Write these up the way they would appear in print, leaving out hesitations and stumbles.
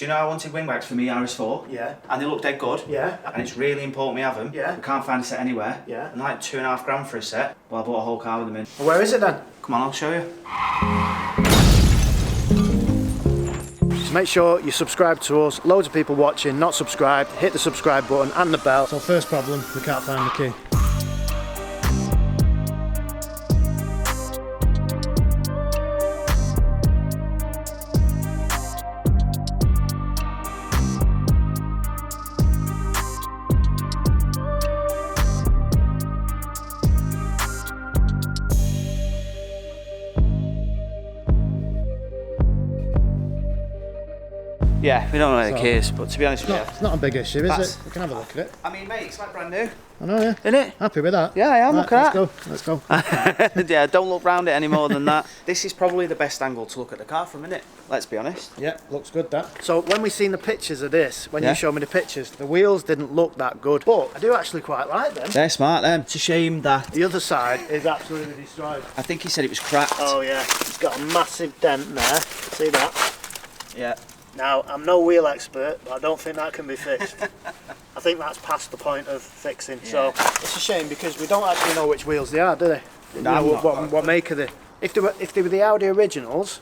So you know I wanted wingbacks for me RS4? Yeah. And they look dead good. Yeah. And it's really important we have them. Yeah. We can't find a set anywhere. Yeah. And like £2.5 grand for a set. Well, I bought a whole car with them in. Well, where is it then? Come on, I'll show you. So make sure you subscribe to us. Loads of people watching, not subscribed. Hit the subscribe button and the bell. So first problem, we can't find the key. Yeah, we don't know where the key is, but to be honest with you, It's not a big issue, is it? We can have a look at it. I mean, mate, it's like brand new. I know, yeah. Isn't it? Happy with that? Yeah, I am. Right, Look at that. Let's go. Yeah, don't look round it any more than that. This is probably the best angle to look at the car from, isn't it? Let's be honest. Yeah, looks good that. So when we seen the pictures of this, when Yeah. you showed me the pictures, the wheels didn't look that good, but I do actually quite like them. They're smart, them. It's a shame that... The other side is absolutely destroyed. I think he said it was cracked. Oh yeah, it's got a massive dent there. See that? Yeah. Now, I'm no wheel expert, but I don't think that can be fixed. I think that's past the point of fixing. Yeah. So it's a shame because we don't actually know which wheels they are, do they? No, You know, what make are they? If they were the Audi originals,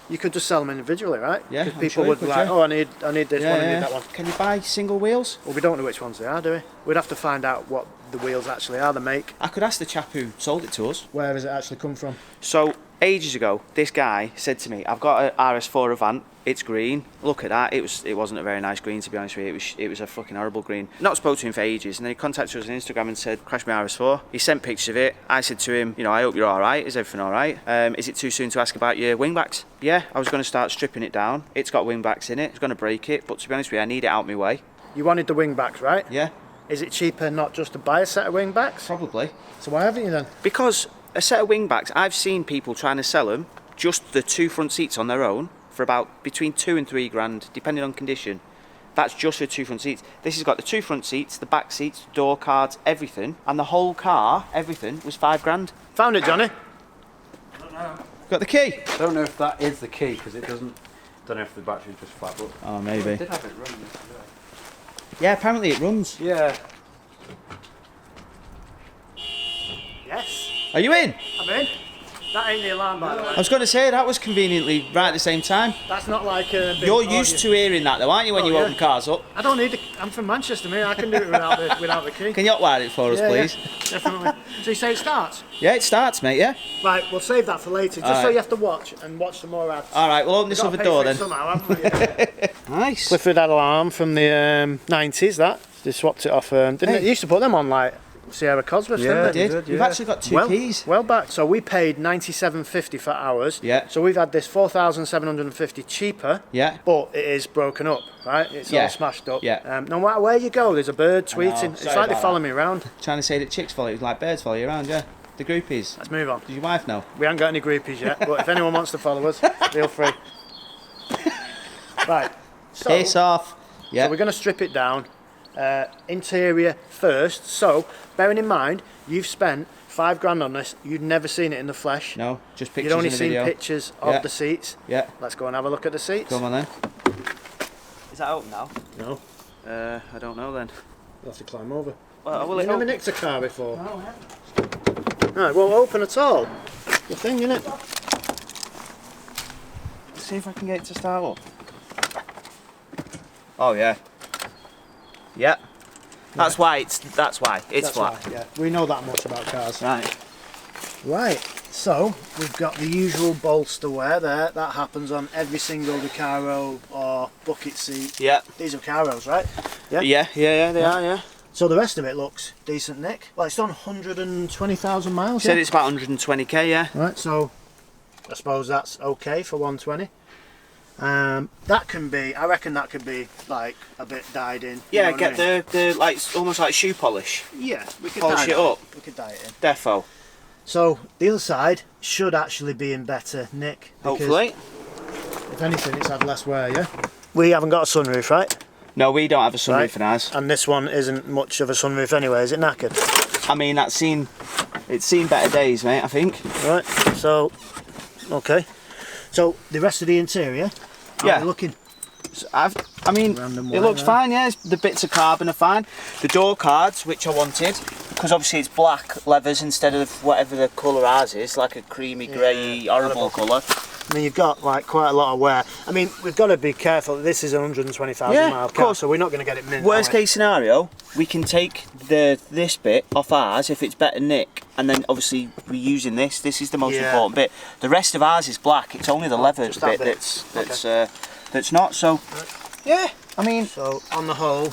you could just sell them individually, right? Yeah, Because I'm people sure would be like, oh, I need this one, I need that one. Can you buy single wheels? Well, we don't know which ones they are, do we? We'd have to find out what the wheels actually are, the make. I could ask the chap who sold it to us. Where does it actually come from? So, ages ago, this guy said to me, I've got an RS4 Avant, it's green. Look at that, it wasn't a very nice green, to be honest with you. It was a fucking horrible green. Not spoke to him for ages, and then he contacted us on Instagram and said, crash my RS4. He sent pictures of it. I said to him, you know, I hope you're alright, is everything alright? Is it too soon to ask about your wingbacks? Yeah, I was going to start stripping it down. It's got wingbacks in it, it's going to break it, but to be honest with you, I need it out my way. You wanted the wingbacks, right? Yeah. Is it cheaper not just to buy a set of wingbacks? Probably. So why haven't you then? Because a set of wingbacks, I've seen people trying to sell them, just the two front seats on their own, for about between 2 and 3 grand, depending on condition. That's just for 2 front seats. This has got the 2 front seats, the back seats, door cards, everything, and the whole car, everything, was 5 grand. Found it, Johnny? I don't know. Got the key? I don't know if that is the key because it doesn't. Don't know if the battery's just flat, but. Oh, maybe. I did have it running yesterday. Yeah, apparently it runs. Yeah. Yes. Are you in? I'm in. That ain't the alarm, by the way. I was going to say, that was conveniently right at the same time. That's not like a big You're used to hearing that though, aren't you, when you yeah. open cars up? I don't need the... I'm from Manchester, mate. I can do it without the key. Can you hotwire it for us, please? Yeah, definitely. So you say it starts? Yeah, it starts, mate, yeah? Right, we'll save that for later, just so you have to watch some more ads. Alright, we'll open this other door then. Somehow, haven't we? Yeah. Nice. Clifford had alarm from the 90s, that. They swapped it off. Didn't it? You used to put them on, like, Sierra Cosworth, Yeah, didn't they? did. You've actually got two keys. Well back. So we paid $97.50 for ours. Yeah. So we've had this $4,750 cheaper. Yeah. But it is broken up, right? It's all smashed up. Yeah. No matter where you go, there's a bird tweeting. It's like they follow me around. Trying to say that chicks follow you, like birds follow you around, yeah. The groupies. Let's move on. Does your wife know? We haven't got any groupies yet, but if anyone wants to follow us, feel free. Right. So, Piss off. Yeah. So we're going to strip it down. Interior first. So, bearing in mind, you've spent £5 grand on this. You'd never seen it in the flesh. No, just pictures. You'd only in the seen video. pictures of the seats. Yeah. Let's go and have a look at the seats. Come on then. Is that open now? No. I don't know then. You'll have to climb over. Well, will You it never open? nicked a car before. No, I haven't. No, it won't open at all. The thing, innit? Let's see if I can get it to start up. Oh yeah. Yeah. That's why it's flat. Why, yeah. We know that much about cars. Right. Right. So we've got the usual bolster wear there. That happens on every single Recaro or bucket seat. Yeah. These are Recaros, right? Yeah, they are, yeah. So the rest of it looks decent, Nick. Well, it's done 120,000 miles. Said it's about 120k, yeah. Right, so I suppose that's okay for 120. That can be, I reckon that could be like a bit dyed in. Yeah, know get what I mean? the like almost like shoe polish. Yeah, we could Polish dye it that up. We could dye it in. Defo. So the other side should actually be in better nick. Hopefully. If anything, it's had less wear, yeah? We haven't got a sunroof, right? No, we don't have a sunroof in ours. And this one isn't much of a sunroof anyway, is it knackered? I mean, it's seen better days, mate, I think. Right, so, okay. So, the rest of the interior, how are we looking? I mean, Random it white looks there. fine, yeah. The bits of carbon are fine. The door cards, which I wanted, because obviously it's black leathers instead of whatever the colour ours is, like a creamy, grey, horrible colour. I mean, you've got like quite a lot of wear. I mean, we've got to be careful. This is a 120,000 Yeah, mile of car, course. so we're not going to get it mint. Worst case scenario, we can take this bit off ours if it's better nick, and then obviously we're using this. This is the most important bit. The rest of ours is black. It's only the leather just that bit bit. that's not. So yeah, I mean, So on the whole,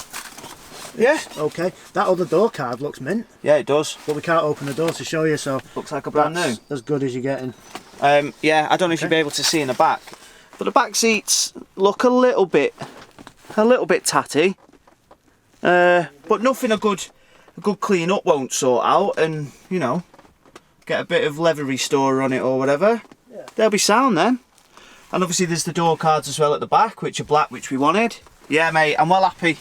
yeah, okay. That other door card looks mint, yeah, it does. but we can't open the door to show you, so Looks like a brand new. that's as good as you're getting. Yeah, I don't know if you'll be able to see in the back, but the back seats look a little bit tatty. But nothing a good clean up won't sort out, and you know, get a bit of leather restorer on it or whatever. Yeah. They'll be sound then. And obviously there's the door cards as well at the back, which are black, which we wanted. Yeah, mate, I'm well happy.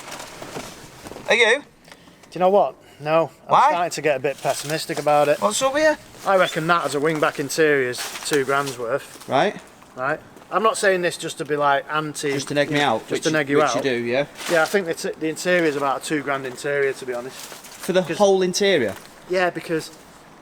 Are you? Do you know what? No, I'm Why? starting to get a bit pessimistic about it. What's up here? I reckon that as a wingback interior is £2 worth, Right. right? I'm not saying this just to be like anti. Just to neg me out. Just to neg you out. Which you do, yeah. Yeah, I think the interior is about a £2 interior, to be honest. For the whole interior. Yeah, because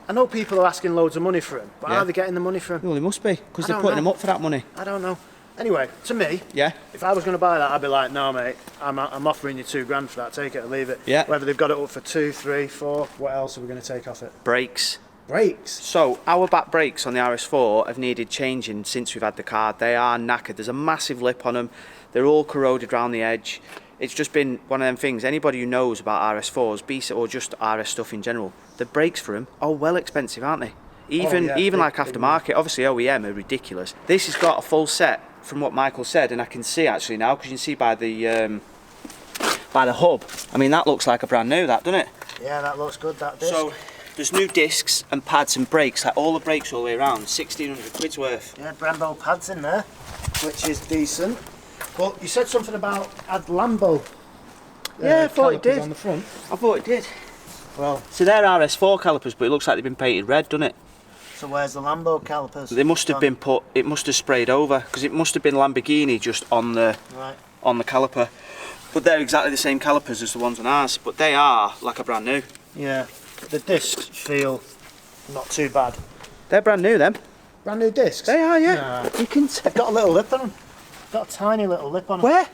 I know people are asking loads of money for them, but Yeah. are they getting the money for them? Well, it must be, because I they're don't putting know. them up for that money. I don't know. Anyway, to me, Yeah. if I was going to buy that, I'd be like, no, mate, I'm offering you £2 for that. Take it or leave it. Yeah. Whether they've got it up for 2, 3, 4, what else are we going to take off it? Brakes. Brakes. So our back brakes on the RS4 have needed changing since we've had the car. They are knackered. There's a massive lip on them. They're all corroded around the edge. It's just been one of them things. Anybody who knows about RS4s, or just RS stuff in general, the brakes for them are well expensive, aren't they? Even big like aftermarket. Obviously OEM are ridiculous. This has got a full set from what Michael said, and I can see actually now, because you can see by the hub. I mean, that looks like a brand new, that, doesn't it? Yeah, that looks good, that disc. So there's new discs and pads and brakes, like all the brakes all the way around, 1,600 quid's worth. Yeah, Brembo pads in there, which is decent. Well, you said something about add Lambo. Yeah, I thought it calipers did. on the front. I thought it did. Well, So they're RS4 calipers, but it looks like they've been painted red, doesn't it? so where's the Lambo calipers? They must have gone? been put. It must have sprayed over, because it must have been Lamborghini just on the Right. caliper. But they're exactly the same calipers as the ones on ours, but they are like a brand new. Yeah, the discs feel not too bad. They're brand new, them. Brand new discs? They are, yeah. Nah. You can tell. They've got a little lip on them. Got a tiny little lip on them. Where?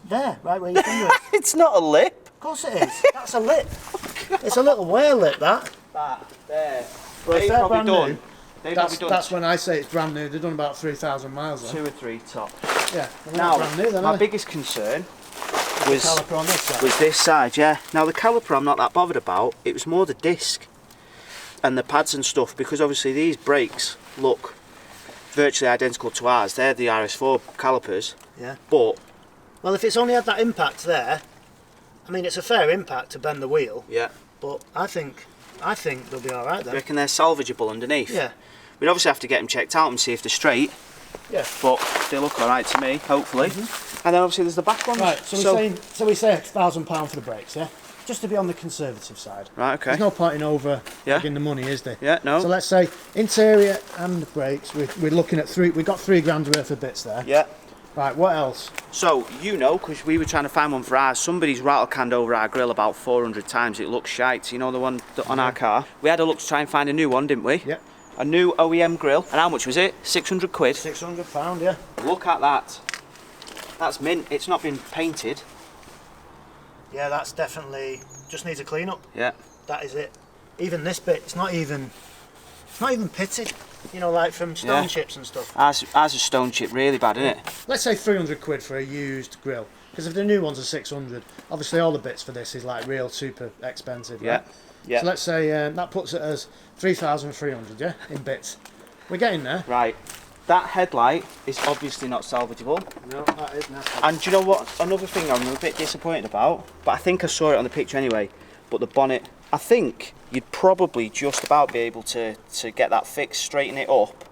There, right where your finger is. It's not a lip. Of course it is. That's a lip. It's a little wear lip, that. That there. Well, if They've they're probably brand done. new, They've that's, probably done that's when I say it's brand new. They've done about 3,000 miles then. 2 or 3 top. Yeah, they're Now, not brand new then, my are they? biggest concern The was caliper on this side. this side, yeah. Now the caliper I'm not that bothered about. It was more the disc and the pads and stuff, because obviously these brakes look virtually identical to ours. They're the RS4 calipers, Yeah. but Well, if it's only had that impact there, I mean, it's a fair impact to bend the wheel, yeah, but I think they'll be all right I then. reckon they're salvageable underneath. Yeah. We'd obviously have to get them checked out and see if they're straight, Yeah. but they look all right to me, hopefully. And then obviously there's the back ones. Right. So we say £1,000 for the brakes, yeah. Just to be on the conservative side. Right, okay. There's no point in over Yeah. giving the money, is there? Yeah, no. So let's say interior and brakes. We're looking at we've got £3,000 worth of bits there. Yeah. Right. What else? So, you know, because we were trying to find one for ours, somebody's rattle canned over our grill about 400 times. It looks shite. You know the one on our car? We had a look to try and find a new one, didn't we? Yeah. A new OEM grill. And how much was it? 600 quid. £600. Yeah. Look at that. That's mint. It's not been painted. Yeah. That's definitely just needs a clean up. Yeah. That is it. Even this bit, it's not even pitted. You know, like from stone Yeah. chips and stuff. Ours is stone chip really bad, isn't it? Let's say 300 quid for a used grill. Because if the new ones are 600, obviously all the bits for this is like real super expensive. Yeah. Right? Yeah. So let's say that puts it as 3,300, yeah, in bits. We're getting there. Right. That headlight is obviously not salvageable. No, that is nasty. And do you know what? Another thing I'm a bit disappointed about, but I think I saw it on the picture anyway, but the bonnet, I think you'd probably just about be able to get that fixed, straighten it up.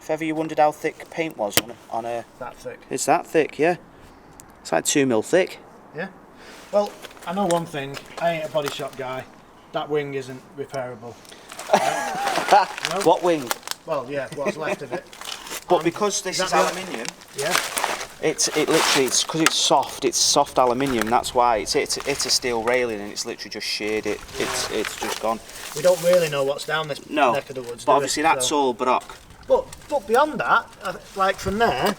If ever you wondered how thick paint was on a... That thick. It's that thick, yeah. It's like 2 mil thick. Yeah. Well, I know one thing. I ain't a body shop guy. That wing isn't repairable. No? What wing? Well, yeah, what's left of it. But because this Is is that the- aluminium, Yeah. It's because it's soft aluminium. That's why it's a steel railing and it's literally just sheared it. It's just gone. We don't really know what's down this neck of the woods. But obviously that's all Brock. But beyond that, like from there,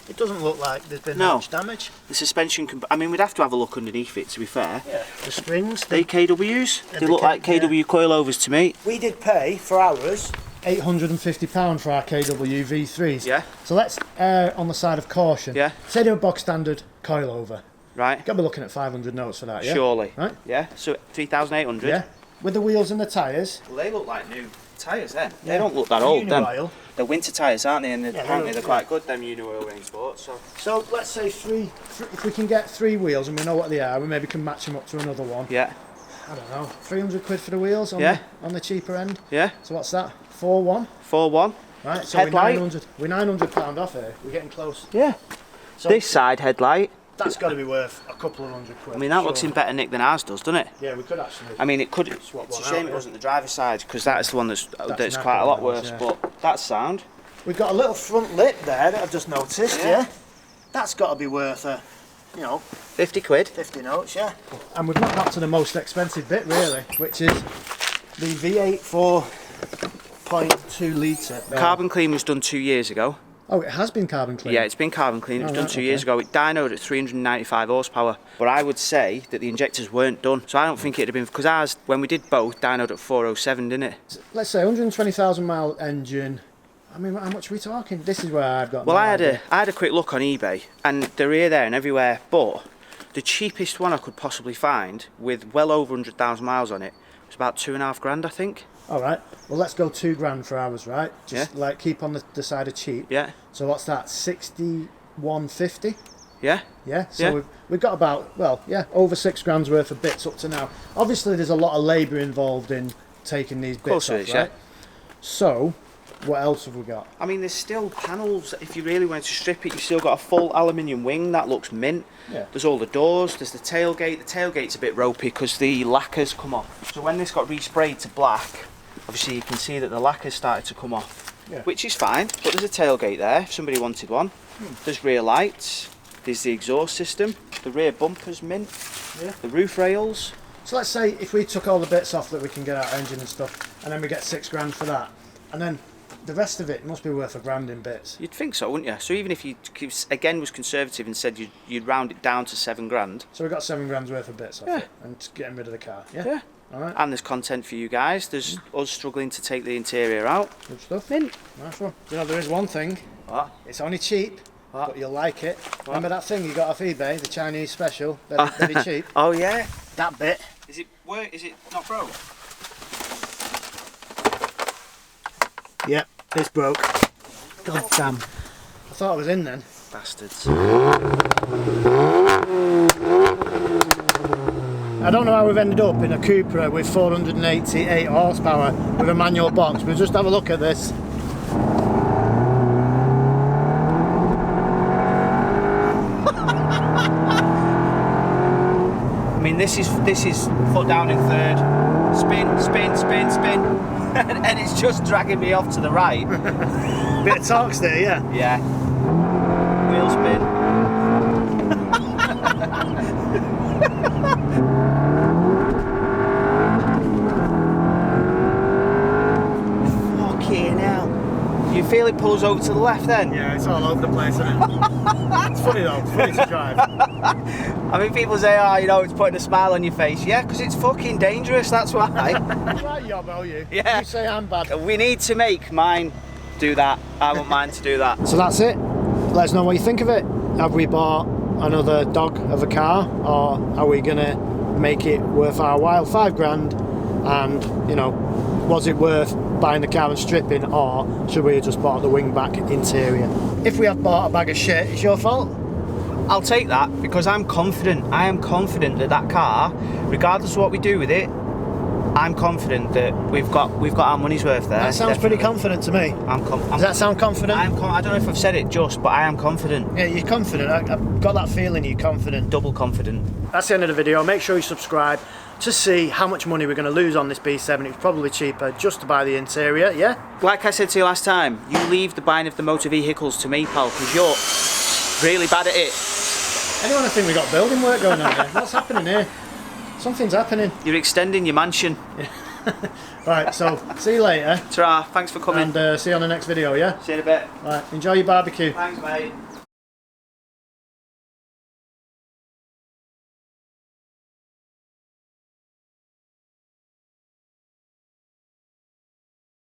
it doesn't look like there's been much damage. The suspension, I mean, we'd have to have a look underneath it, to be fair. Yeah. The springs. They KWs? They look like KW coilovers to me. We did pay for ours £850 for our KW V3s. Yeah. So let's err on the side of caution. Yeah. Say they're a box standard coilover. Right. Gotta be looking at 500 notes for that, yeah? Surely. Right? Yeah, so 3,800. Yeah. With the wheels and the tyres. Well, they look like new tyres then. Yeah. They don't look that old then. They're winter tyres, aren't they? And apparently they're quite good, them Unioil Range Sports. So let's say if we can get 3 wheels and we know what they are, we maybe can match them up to another one. Yeah. I don't know, 300 quid for the wheels on the cheaper end. Yeah. So what's that? 4-1? 4-1. Right, so Headlight. we're £900 off here. We're getting close. Yeah. So this side headlight. That's got to be worth a couple of £100. I mean, that looks in better nick than ours does, doesn't it? Yeah, we could actually. I mean, it could. It's a shame it wasn't the driver's side because that's the one that's quite a lot worse. Yeah. But that's sound. We've got a little front lip there that I've just noticed. Yeah. That's got to be worth 50 quid. 50 notes, yeah. And we've not got to the most expensive bit really, which is the V8 4.2 litre. Carbon clean was done 2 years ago. Oh, it has been carbon clean? Yeah, it's been carbon clean. It was done 2 years ago. It dynoed at 395 horsepower. But I would say that the injectors weren't done. So I don't think it'd have been, because ours, when we did both, dynoed at 407, didn't it? Let's say 120,000 mile engine. I mean, how much are we talking? This is where I've got. Well, I had a quick look on eBay, and they're here, there, and everywhere. But the cheapest one I could possibly find, with well over 100,000 miles on it, was about £2,500, I think. All right. Well, let's go £2,000 for ours, right? Just like keep on the side of cheap. Yeah. So what's that? 6150. Yeah. Yeah. So we've got about over £6,000 worth of bits up to now. Obviously, there's a lot of labour involved in taking these bits off, right? So. What else have we got? I mean, there's still panels. If you really wanted to strip it, you've still got a full aluminium wing that looks mint. Yeah. There's all the doors. There's the tailgate. The tailgate's a bit ropey because the lacquer's come off. So when this got resprayed to black, obviously you can see that the lacquer's started to come off, which is fine. But there's a tailgate there if somebody wanted one. There's rear lights. There's the exhaust system. The rear bumper's mint. Yeah. The roof rails. So let's say if we took all the bits off that we can get our engine and stuff, and then we get £6,000 for that, and then the rest of it must be worth £1,000 in bits. You'd think so, wouldn't you? So even if you again was conservative and said you'd round it down to £7,000. So we got £7,000 worth of bits off it, and getting rid of the car. Yeah. Yeah. All right. And there's content for you guys. There's us struggling to take the interior out. Good stuff. Mint. Nice one. You know, there is one thing. What? It's only cheap, but you'll like it. What? Remember that thing you got off eBay, the Chinese special, very cheap? Oh yeah. That bit. Is it work? Is it not broke? Yep, it's broke. God damn. I thought I was in then. Bastards. I don't know how we've ended up in a Cupra with 488 horsepower with a manual box. We'll just have a look at this. I mean, this is foot down in third. Spin, spin, spin, spin. And it's just dragging me off to the right. Bit of torque there, yeah. Yeah. Wheel spin. Fucking hell. You feel it pulls over to the left then? Yeah, it's all over the place, isn't it? It's funny though, it's funny to drive. I mean, people say, oh, you know, it's putting a smile on your face. Yeah, because it's fucking dangerous, that's why. Right, yobbo, you. Yeah. You say I'm bad. We need to make mine do that. I want mine to do that. So that's it. Let us know what you think of it. Have we bought another dog of a car, or are we gonna make it worth our while? £5,000, and you know, was it worth buying the car and stripping, or should we have just bought the wingback interior? If we have bought a bag of shit, it's your fault. I'll take that because I'm confident. I am confident that that car, regardless of what we do with it, I'm confident that we've got our money's worth there. That sounds pretty confident to me. Does that sound confident? I don't know if I've said it just, but I am confident. Yeah, you're confident. I've got that feeling you're confident. Double confident. That's the end of the video. Make sure you subscribe to see how much money we're going to lose on this B7. It's probably cheaper just to buy the interior, yeah? Like I said to you last time, you leave the buying of the motor vehicles to me, pal, because Really bad at it. Anyone think we got building work going on here? What's happening here? Something's happening. You're extending your mansion. Right, so see you later. Ta-ra, thanks for coming. And see you on the next video, yeah? See you in a bit. Right, enjoy your barbecue. Thanks, mate.